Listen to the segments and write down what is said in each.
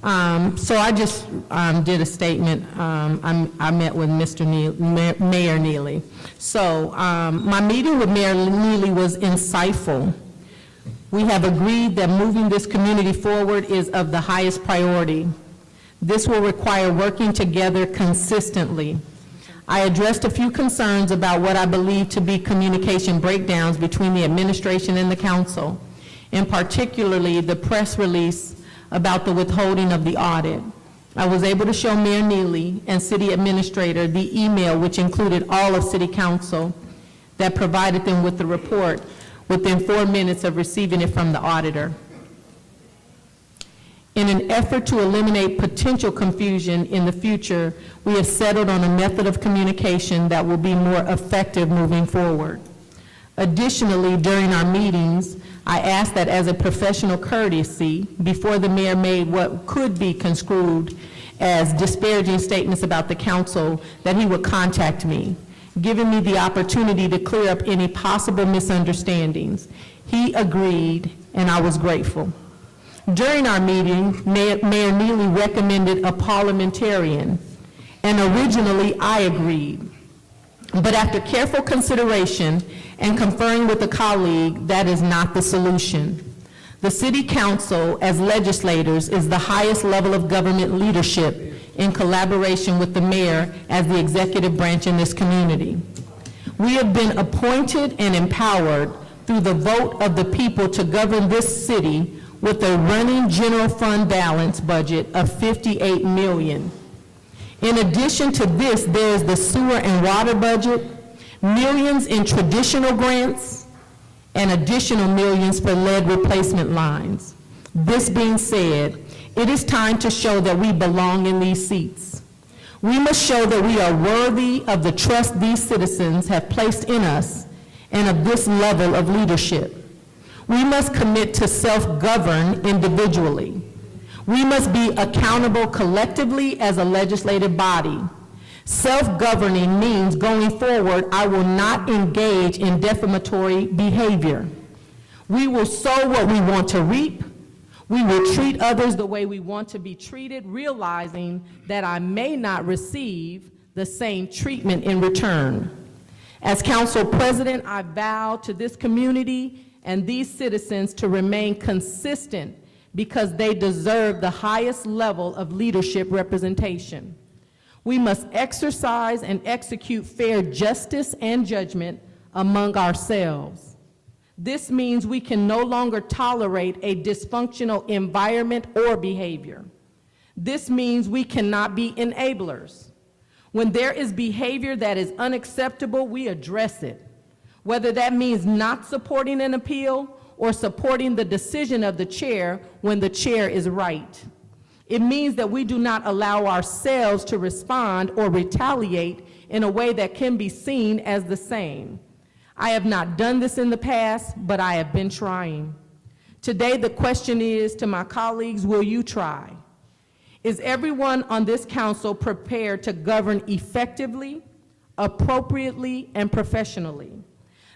So I just did a statement. I met with Mayor Neely. So my meeting with Mayor Neely was insightful. We have agreed that moving this community forward is of the highest priority. This will require working together consistently. I addressed a few concerns about what I believe to be communication breakdowns between the administration and the council, and particularly the press release about the withholding of the audit. I was able to show Mayor Neely and City Administrator the email, which included all of City Council, that provided them with the report within 4 minutes of receiving it from the auditor. In an effort to eliminate potential confusion in the future, we have settled on a method of communication that will be more effective moving forward. Additionally, during our meetings, I asked that as a professional courtesy, before the mayor made what could be construed as disparaging statements about the council, that he would contact me, giving me the opportunity to clear up any possible misunderstandings. He agreed, and I was grateful. During our meeting, Mayor Neely recommended a parliamentarian, and originally I agreed. But after careful consideration and conferring with a colleague, that is not the solution. The City Council, as legislators, is the highest level of government leadership in collaboration with the mayor as the executive branch in this community. We have been appointed and empowered through the vote of the people to govern this city with a running general fund balance budget of $58 million. In addition to this, there is the sewer and water budget, millions in traditional grants, and additional millions for lead replacement lines. This being said, it is time to show that we belong in these seats. We must show that we are worthy of the trust these citizens have placed in us and of this level of leadership. We must commit to self-govern individually. We must be accountable collectively as a legislative body. Self-governing means going forward, I will not engage in defamatory behavior. We will sow what we want to reap. We will treat others the way we want to be treated, realizing that I may not receive the same treatment in return. As council president, I vow to this community and these citizens to remain consistent because they deserve the highest level of leadership representation. We must exercise and execute fair justice and judgment among ourselves. This means we can no longer tolerate a dysfunctional environment or behavior. This means we cannot be enablers. When there is behavior that is unacceptable, we address it, whether that means not supporting an appeal or supporting the decision of the chair when the chair is right. It means that we do not allow ourselves to respond or retaliate in a way that can be seen as the same. I have not done this in the past, but I have been trying. Today, the question is to my colleagues, will you try? Is everyone on this council prepared to govern effectively, appropriately, and professionally?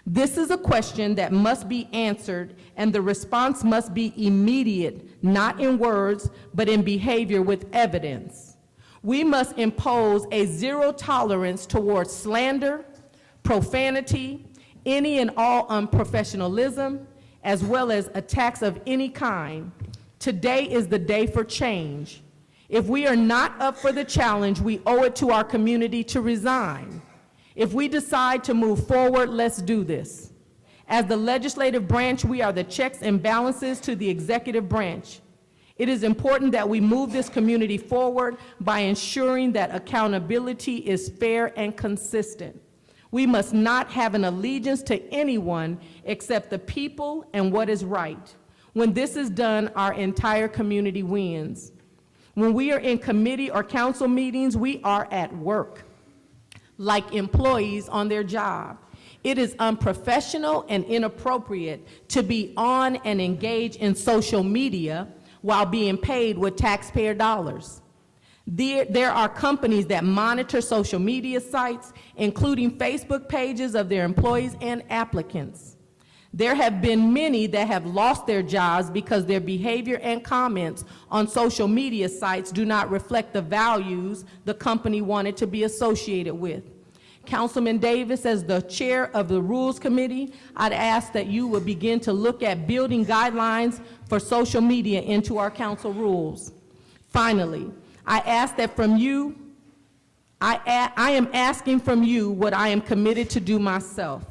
This is a question that must be answered, and the response must be immediate, not in words, but in behavior with evidence. We must impose a zero tolerance towards slander, profanity, any and all unprofessionalism, as well as attacks of any kind. Today is the day for change. If we are not up for the challenge, we owe it to our community to resign. If we decide to move forward, let's do this. As the legislative branch, we are the checks and balances to the executive branch. It is important that we move this community forward by ensuring that accountability is fair and consistent. We must not have an allegiance to anyone except the people and what is right. When this is done, our entire community wins. When we are in committee or council meetings, we are at work, like employees on their job. It is unprofessional and inappropriate to be on and engage in social media while being paid with taxpayer dollars. There are companies that monitor social media sites, including Facebook pages of their employees and applicants. There have been many that have lost their jobs because their behavior and comments on social media sites do not reflect the values the company wanted to be associated with. Councilman Davis, as the chair of the Rules Committee, I'd ask that you would begin to look at building guidelines for social media into our council rules. Finally, I ask that from you, I am asking from you what I am committed to do myself,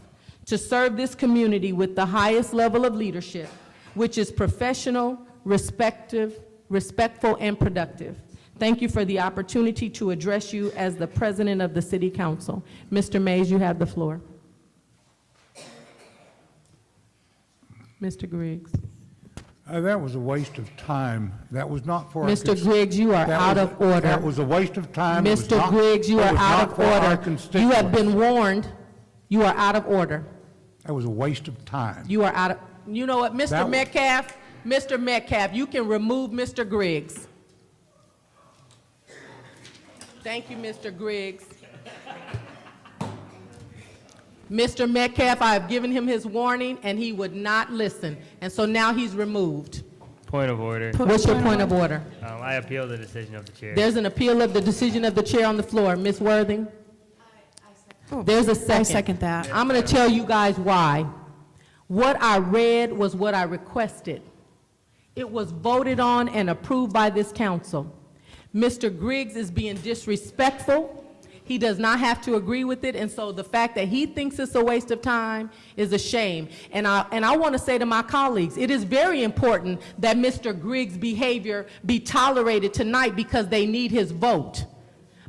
to serve this community with the highest level of leadership, which is professional, respectful, and productive. Thank you for the opportunity to address you as the President of the City Council. Mr. Mays, you have the floor. Mr. Griggs. That was a waste of time. That was not for Mr. Griggs, you are out of order. That was a waste of time. Mr. Griggs, you are out of order. You have been warned. You are out of order. That was a waste of time. You are out of, you know what, Mr. Metcalf, you can remove Mr. Griggs. Thank you, Mr. Griggs. Mr. Metcalf, I have given him his warning, and he would not listen. And so now he's removed. Point of order. What's your point of order? I appeal the decision of the chair. There's an appeal of the decision of the chair on the floor. Ms. Worthing? There's a second. I second that. I'm going to tell you guys why. What I read was what I requested. It was voted on and approved by this council. Mr. Griggs is being disrespectful. He does not have to agree with it, and so the fact that he thinks it's a waste of time is a shame. And I want to say to my colleagues, it is very important that Mr. Griggs' behavior be tolerated tonight because they need his vote.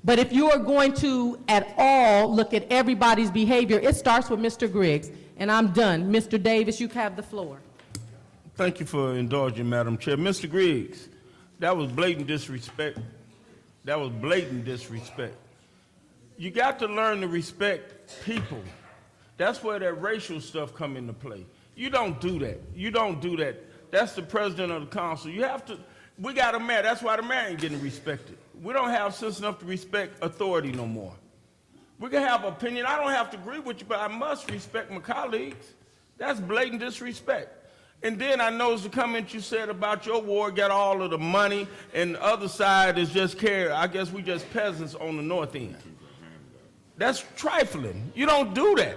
But if you are going to at all look at everybody's behavior, it starts with Mr. Griggs. And I'm done. Mr. Davis, you have the floor. Thank you for indulging, Madam Chair. Mr. Griggs, that was blatant disrespect. That was blatant disrespect. You got to learn to respect people. That's where that racial stuff come into play. You don't do that. You don't do that. That's the president of the council. You have to, we got a mayor. That's why the mayor ain't getting respected. We don't have sense enough to respect authority no more. We can have opinion. I don't have to agree with you, but I must respect my colleagues. That's blatant disrespect. And then I noticed the comment you said about your ward got all of the money and the other side is just care. I guess we just peasants on the north end. That's trifling. You don't do that.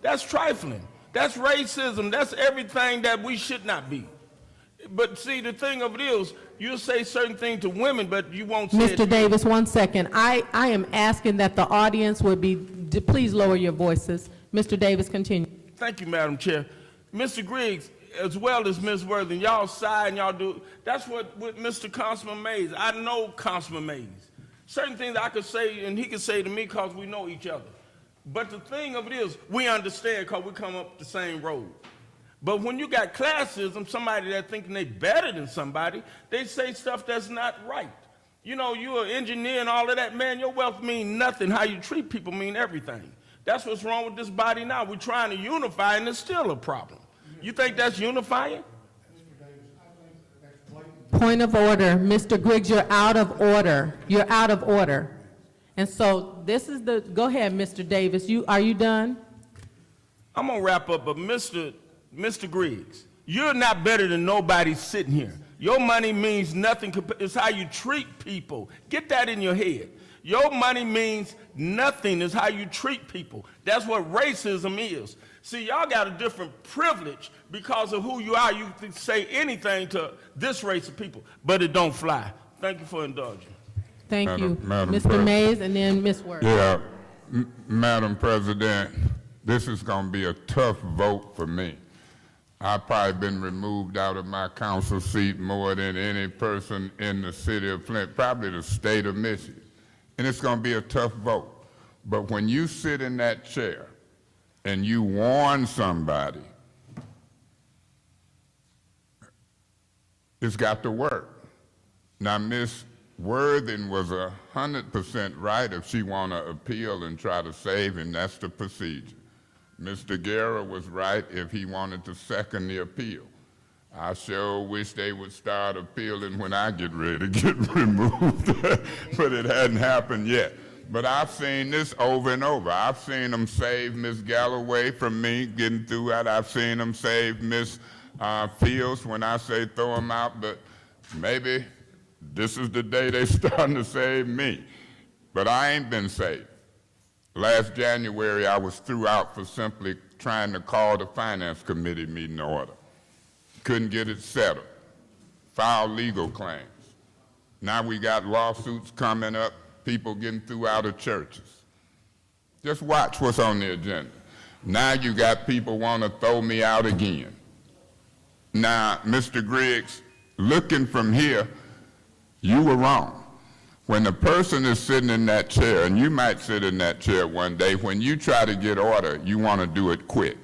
That's trifling. That's racism. That's everything that we should not be. But see, the thing of it is, you'll say certain things to women, but you won't say Mr. Davis, 1 second. I am asking that the audience would be, please lower your voices. Mr. Davis, continue. Thank you, Madam Chair. Mr. Griggs, as well as Ms. Worthing, y'all side and y'all do, that's what with Mr. Councilman Mays. I know Councilman Mays. Certain things I could say and he could say to me because we know each other. But the thing of it is, we understand because we come up the same road. But when you got classism, somebody that thinking they better than somebody, they say stuff that's not right. You know, you're an engineer and all of that, man, your wealth mean nothing. How you treat people mean everything. That's what's wrong with this body now. We're trying to unify and it's still a problem. You think that's unifying? Point of order. Mr. Griggs, you're out of order. You're out of order. And so this is the, go ahead, Mr. Davis. Are you done? I'm going to wrap up, but Mr. Griggs, you're not better than nobody sitting here. Your money means nothing. It's how you treat people. Get that in your head. Your money means nothing. It's how you treat people. That's what racism is. See, y'all got a different privilege because of who you are. You can say anything to this race of people, but it don't fly. Thank you for indulging. Thank you. Madam Mr. Mays and then Ms. Worth. Yeah, Madam President, this is going to be a tough vote for me. I've probably been removed out of my council seat more than any person in the city of Flint, probably the state of Michigan. And it's going to be a tough vote. But when you sit in that chair and you warn somebody, it's got to work. Now, Ms. Worthing was 100% right if she want to appeal and try to save him. That's the procedure. Mr. Guerra was right if he wanted to second the appeal. I sure wish they would start appealing when I get ready to get removed, but it hadn't happened yet. But I've seen this over and over. I've seen them save Miss Galloway from me getting through that. I've seen them save Miss Fields when I say throw them out, but maybe this is the day they starting to save me. But I ain't been saved. Last January, I was threw out for simply trying to call the Finance Committee meeting to order. Couldn't get it settled. Filed legal claims. Now we got lawsuits coming up, people getting threw out of churches. Just watch what's on the agenda. Now you got people want to throw me out again. Now, Mr. Griggs, looking from here, you were wrong. When the person is sitting in that chair, and you might sit in that chair one day, when you try to get order, you want to do it quick.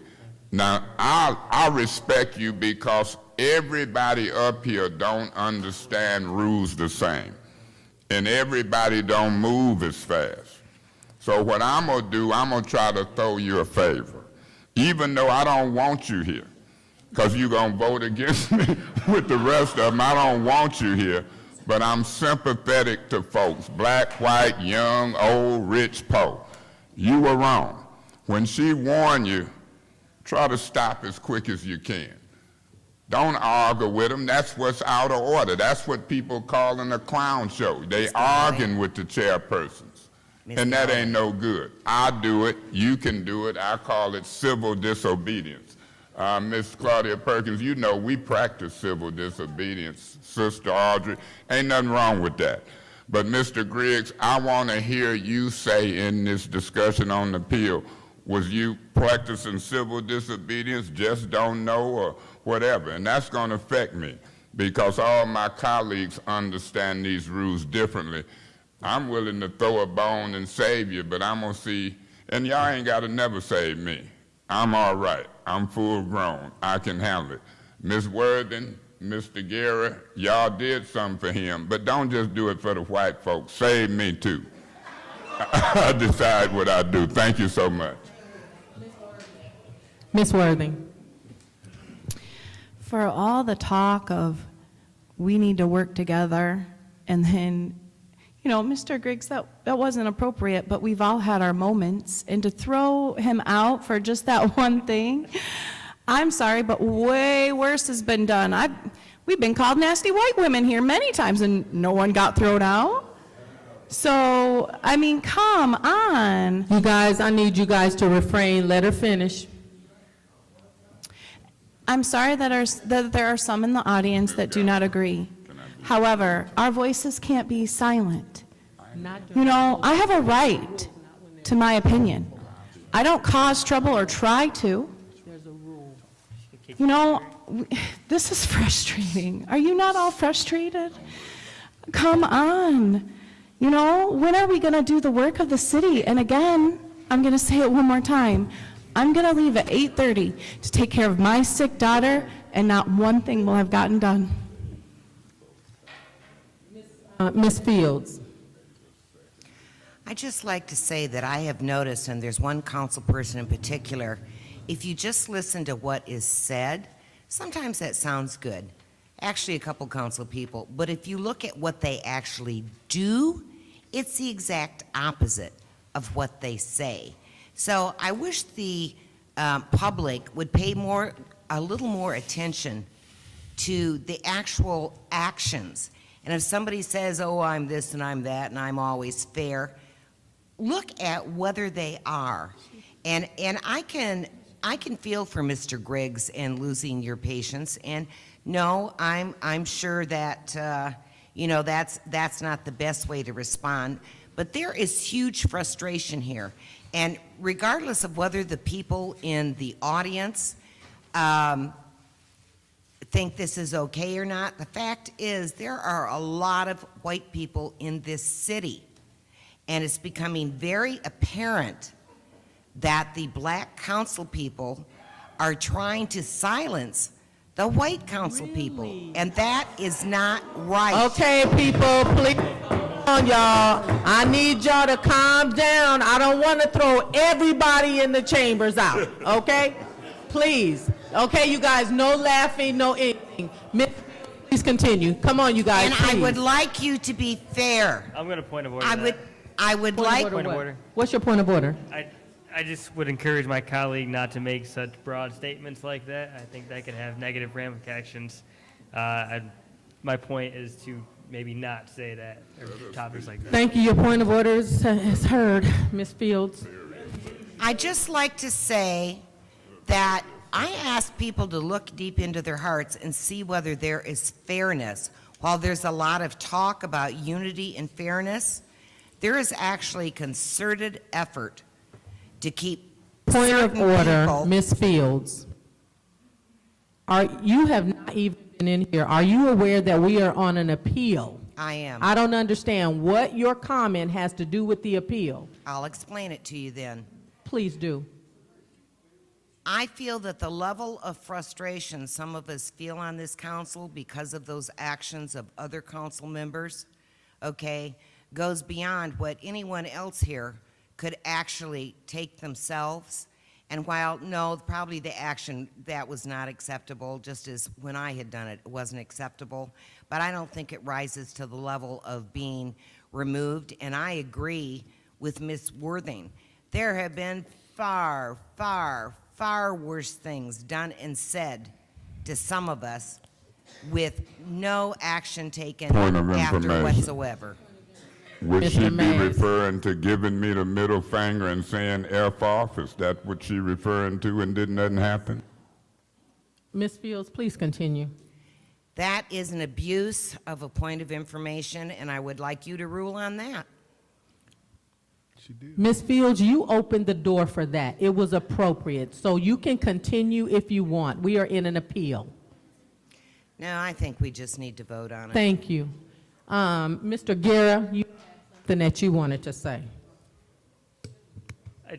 Now, I respect you because everybody up here don't understand rules the same, and everybody don't move as fast. So what I'm going to do, I'm going to try to throw you a favor, even though I don't want you here, because you're going to vote against me with the rest of them. I don't want you here. But I'm sympathetic to folks, black, white, young, old, rich, poor. You were wrong. When she warned you, try to stop as quick as you can. Don't argue with them. That's what's out of order. That's what people call in a clown show. They arguing with the chairpersons. And that ain't no good. I do it. You can do it. I call it civil disobedience. Miss Claudia Perkins, you know we practice civil disobedience. Sister Audrey, ain't nothing wrong with that. But Mr. Griggs, I want to hear you say in this discussion on the appeal, was you practicing civil disobedience, just don't know, or whatever? And that's going to affect me because all my colleagues understand these rules differently. I'm willing to throw a bone and save you, but I'm going to see, and y'all ain't got to never save me. I'm all right. I'm full grown. I can handle it. Miss Worthing, Mr. Gary, y'all did something for him, but don't just do it for the white folks. Save me too. I decide what I do. Thank you so much. Ms. Worthing. For all the talk of we need to work together, and then, you know, Mr. Griggs, that wasn't appropriate, but we've all had our moments, and to throw him out for just that one thing, I'm sorry, but way worse has been done. We've been called nasty white women here many times, and no one got thrown out. So, I mean, come on. You guys, I need you guys to refrain. Let her finish. I'm sorry that there are some in the audience that do not agree. However, our voices can't be silent. You know, I have a right to my opinion. I don't cause trouble or try to. You know, this is frustrating. Are you not all frustrated? Come on. You know, when are we going to do the work of the city? And again, I'm going to say it one more time. I'm going to leave at 8:30 to take care of my sick daughter, and not one thing will have gotten done. Ms. Fields. I'd just like to say that I have noticed, and there's one council person in particular, if you just listen to what is said, sometimes that sounds good. Actually, a couple council people. But if you look at what they actually do, it's the exact opposite of what they say. So I wish the public would pay a little more attention to the actual actions. And if somebody says, oh, I'm this and I'm that and I'm always fair, look at whether they are. And I can feel for Mr. Griggs and losing your patience. And no, I'm sure that you know, that's not the best way to respond. But there is huge frustration here. And regardless of whether the people in the audience think this is okay or not, the fact is there are a lot of white people in this city. And it's becoming very apparent that the black council people are trying to silence the white council people. And that is not right. Okay, people, please. On, y'all. I need y'all to calm down. I don't want to throw everybody in the chambers out, okay? Please. Okay, you guys, no laughing, no anything. Please continue. Come on, you guys, And please. I would like you to be fair. I'm going to point of order. I would, I would Point of like, order Point of what? order. What's your point of order? I just would encourage my colleague not to make such broad statements like that. I think that could have negative ramifications. My point is to maybe not say that, or topics like that. Thank you. Your point of order is heard. Ms. Fields. I'd just like to say that I ask people to look deep into their hearts and see whether there is fairness. While there's a lot of talk about unity and fairness, there is actually concerted effort to keep Point of certain order, people. Ms. Fields. You have not even been in here. Are you aware that we are on an appeal? I am. I don't understand what your comment has to do with the appeal. I'll explain it to you then. Please do. I feel that the level of frustration some of us feel on this council because of those actions of other council members, okay, goes beyond what anyone else here could actually take themselves. And while, no, probably the action, that was not acceptable, just as when I had done it, it wasn't acceptable. But I don't think it rises to the level of being removed. And I agree with Ms. Worthing. There have been far, far, far worse things done and said to some of us with no action taken Point of after information. whatsoever. Would Mr. she be Mays. referring to giving me the middle finger and saying F off? Is that what she referring to and didn't nothing happen? Ms. Fields, please continue. That is an abuse of a point of information, and I would like you to rule on that. Ms. Fields, you opened the door for that. It was appropriate. So you can continue if you want. We are in an appeal. No, I think we just need to vote on it. Thank you. Mr. Guerra, you had something that you wanted to say. I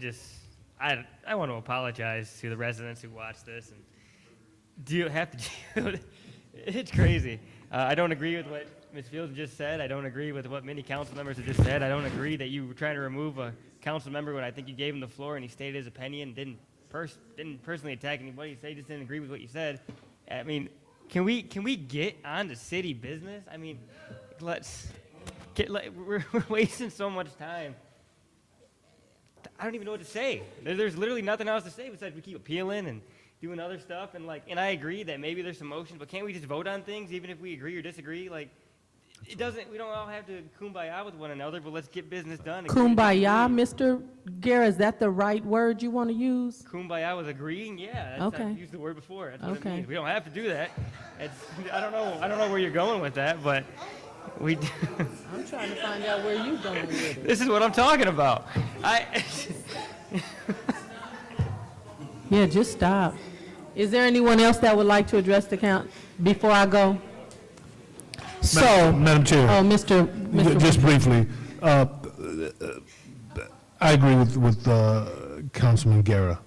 want to apologize to the residents who watch this and it's crazy. I don't agree with what Ms. Fields just said. I don't agree with what many council members have just said. I don't agree that you were trying to remove a council member when I think you gave him the floor and he stated his opinion, didn't personally attack anybody. He just didn't agree with what you said. I mean, can we get on to city business? I mean, we're wasting so much time. I don't even know what to say. There's literally nothing else to say besides we keep appealing and doing other stuff. And I agree that maybe there's some motion, but can't we just vote on things even if we agree or disagree? We don't all have to kumbaya with one another, but let's get business done. Kumbaya, Mr. Guerra, is that the right word you want to use? Kumbaya was agreeing, yeah. Okay. I've used the word before. That's what it Okay. means. We don't have to do that. I don't know where you're going with that, but we do. I'm trying to find out where you're going with it. This is what I'm talking about. Yeah, just stop. Is there anyone else that would like to address the count before I go? So, Madam Chair. oh, Mr. Just briefly, I agree with Councilman Guerra.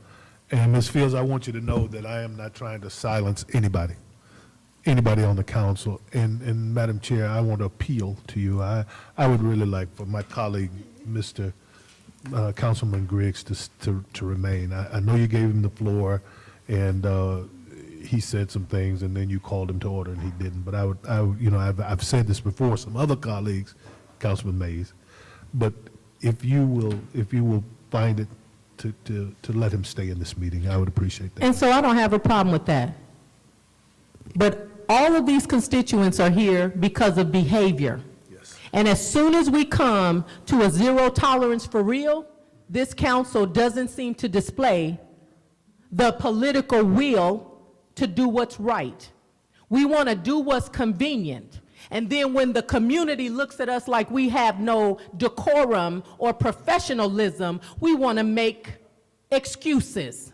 And Ms. Fields, I want you to know that I am not trying to silence anybody on the council. And Madam Chair, I want to appeal to you. I would really like for my colleague, Mr. Councilman Griggs, to remain. I know you gave him the floor, and he said some things, and then you called him to order, and he didn't. But I've said this before, some other colleagues, Councilman Mays, but if you will find it to let him stay in this meeting, I would appreciate that. And so I don't have a problem with that. But all of these constituents are here because of behavior. Yes. And as soon as we come to a zero tolerance for real, this council doesn't seem to display the political will to do what's right. We want to do what's convenient. And then when the community looks at us like we have no decorum or professionalism, we want to make excuses.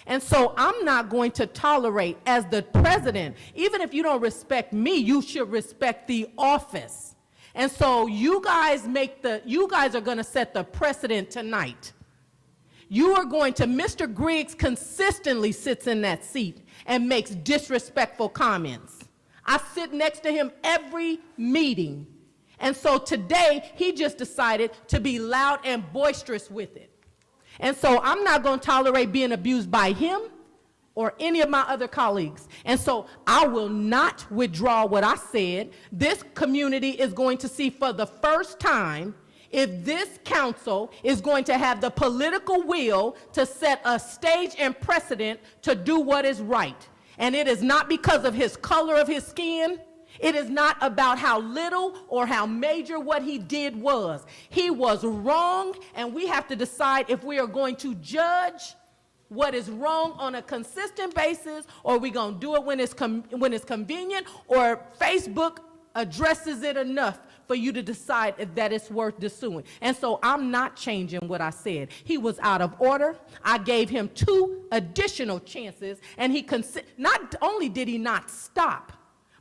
And so I'm not going to tolerate, as the president, even if you don't respect me, you should respect the office. And so you guys are going to set the precedent tonight. You are going to, Mr. Griggs consistently sits in that seat and makes disrespectful comments. I sit next to him every meeting. And so today, he just decided to be loud and boisterous with it. And so I'm not going to tolerate being abused by him or any of my other colleagues. And so I will not withdraw what I said. This community is going to see for the first time if this council is going to have the political will to set a stage and precedent to do what is right. And it is not because of his color of his skin. It is not about how little or how major what he did was. He was wrong, and we have to decide if we are going to judge what is wrong on a consistent basis, or are we going to do it when it's convenient, or Facebook addresses it enough for you to decide if that it's worth pursuing. And so I'm not changing what I said. He was out of order. I gave him 2 additional chances, and not only did he not stop,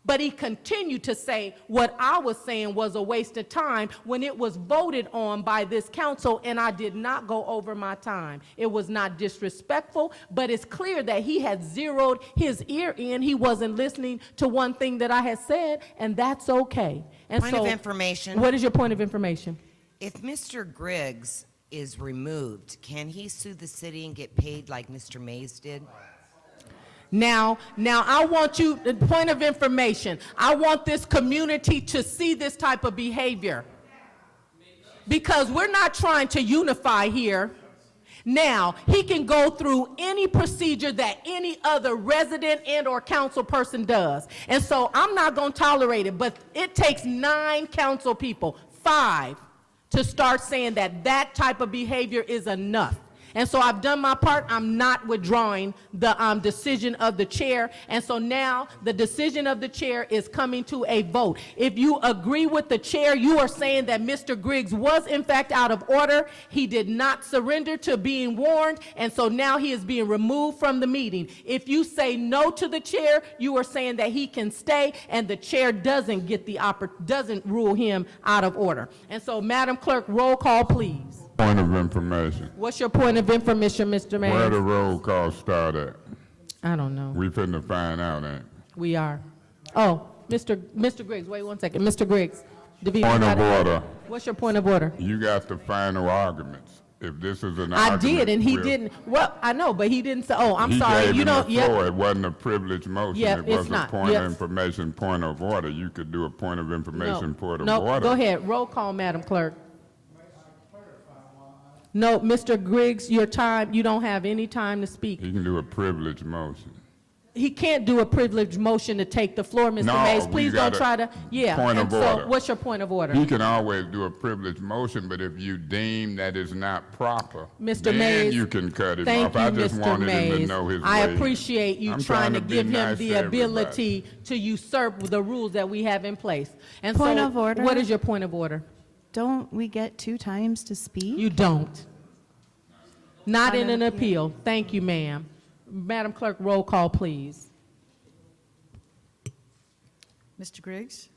but he continued to say what I was saying was a waste of time when it was voted on by this council, and I did not go over my time. It was not disrespectful, but it's clear that he had zeroed his ear in. He wasn't listening to one thing that I had said, and that's okay. And Point of information. What is your point of information? If Mr. Griggs is removed, can he sue the city and get paid like Mr. Mays did? Now I want you, point of information, I want this community to see this type of behavior. Because we're not trying to unify here. Now, he can go through any procedure that any other resident and or council person does. And so I'm not going to tolerate it, but it takes 9 council people, 5, to start saying that that type of behavior is enough. And so I've done my part. I'm not withdrawing the decision of the chair. And so now the decision of the chair is coming to a vote. If you agree with the chair, you are saying that Mr. Griggs was in fact out of order. He did not surrender to being warned. And so now he is being removed from the meeting. If you say no to the chair, you are saying that he can stay and the chair doesn't get doesn't rule him out of order. And so, Madam Clerk, roll call, please. Point of information. What's your point of information, Mr. Mayor? Where the roll call start at? I don't know. We finna find out, ain't We are. Oh, Mr. Griggs, wait one second. Mr. Griggs. Point of order. What's your point of order? You got the final arguments. If this is an I argument. did, and he we'll- didn't. Well, I know, but he didn't say, oh, I'm He sorry. gave You him don't, the yep. floor. It wasn't a privileged motion. Yep, It it's was a not. point Yep. of information, point of order. You could do a point of information, point of No, order. go ahead. Roll call, Madam Clerk. No, Mr. Griggs, your time, you don't have any time to speak. He can do a privileged motion. He can't do a privileged motion to take the floor, Mr. No, Mays. we Please don't gotta- try to, yeah. point And of so, order. what's your point of order? He can always do a privileged motion, but if you deem that is not proper, Mr. then Mays, you can cut him thank off. you, I just Mr. wanted him to Mays. know his I ways. appreciate you I'm trying to be give him nice the to everybody. ability to usurp the rules that we have in place. And Point so, of order. what is your point of order? Don't we get 2 times to speak? You don't. Not On in an an appeal. Thank you, ma'am. Madam Clerk, roll call, please. Mr. Griggs?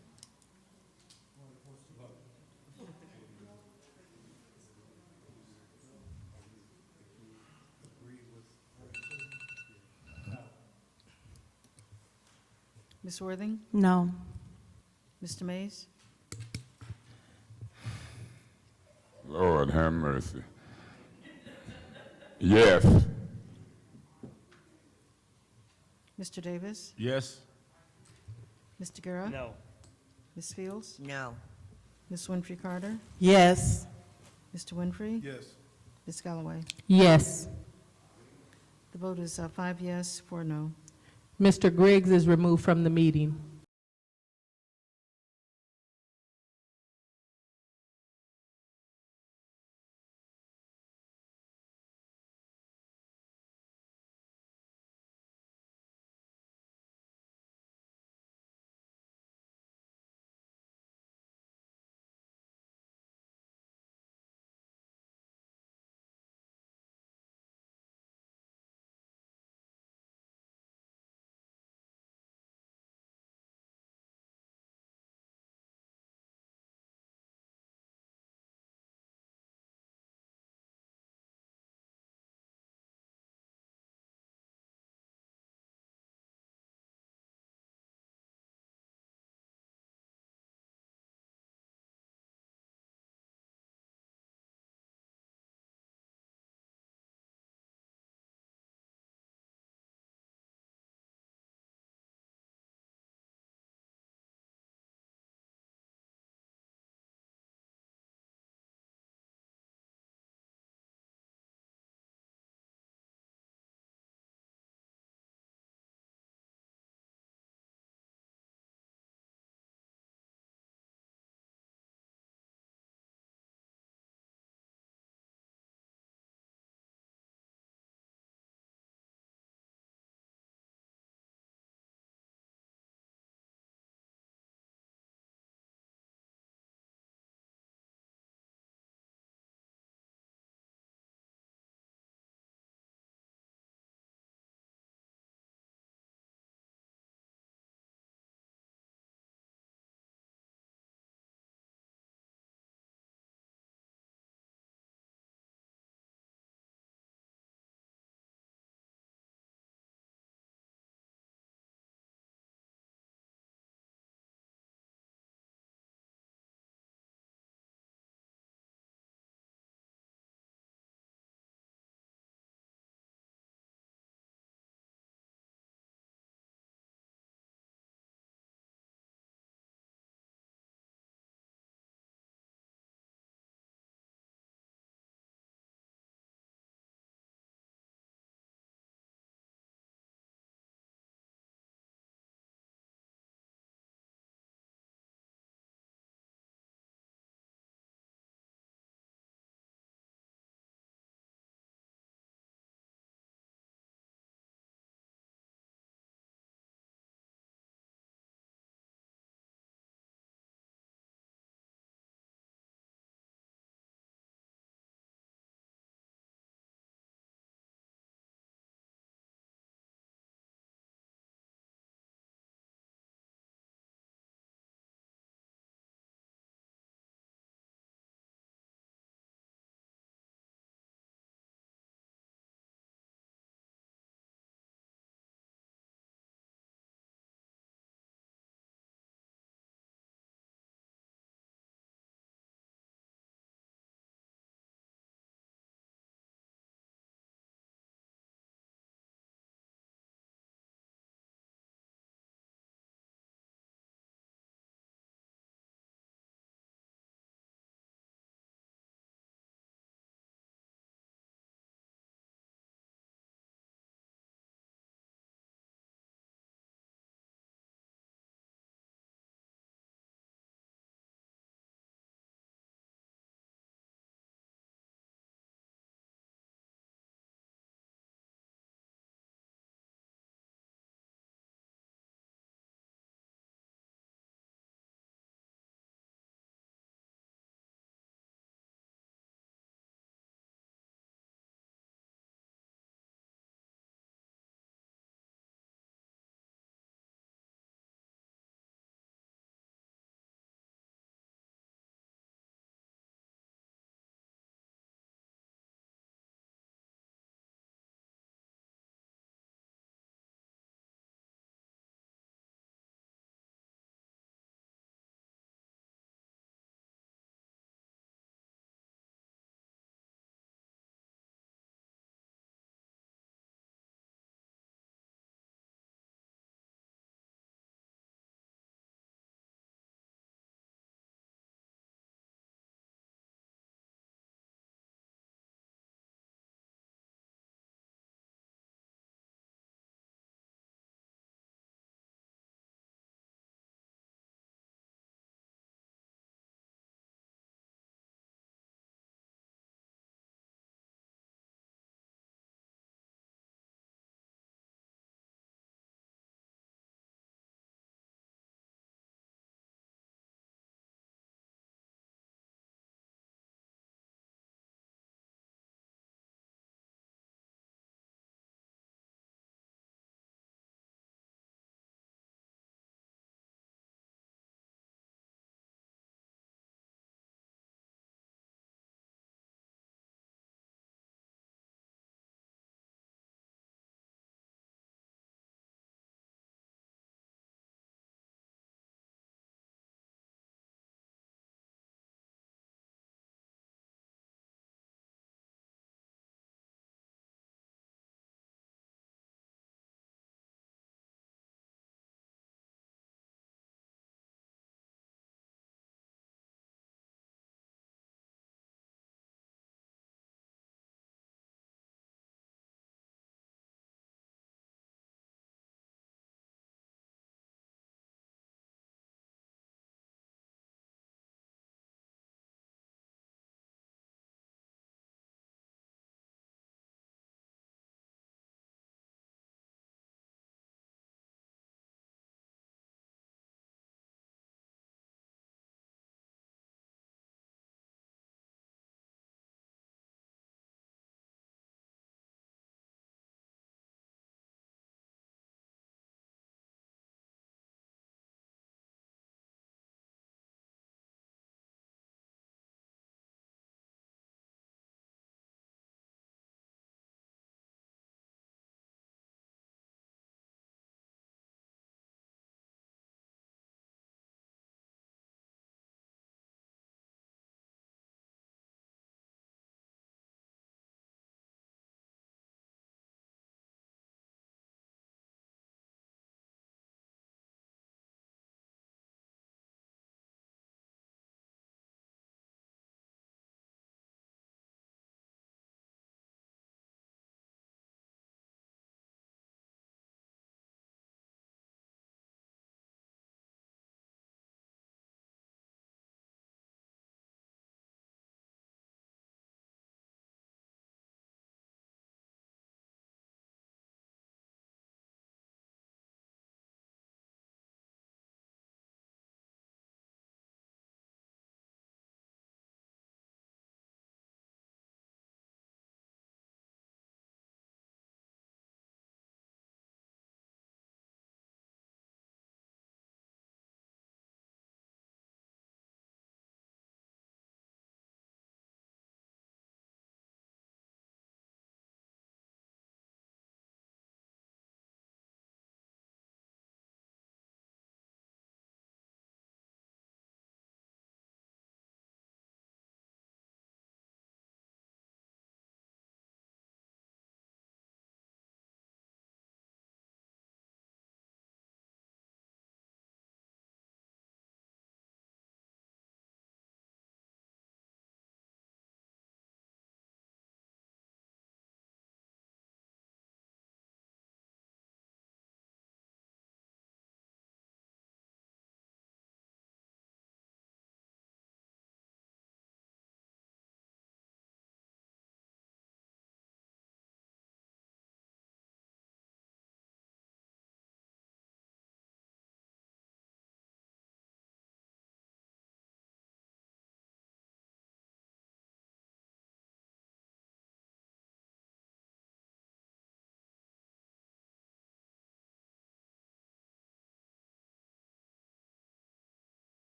Ms. Worthing? No. Mr. Mays? Lord have mercy. Yes. Mr. Davis? Yes? Mr. Guerra? No. Ms. Fields? No. Ms. Winfrey Carter? Yes. Mr. Winfrey? Yes. Ms. Galloway? Yes. The vote is 5 yes, 4 no. Mr. Griggs is removed from the meeting.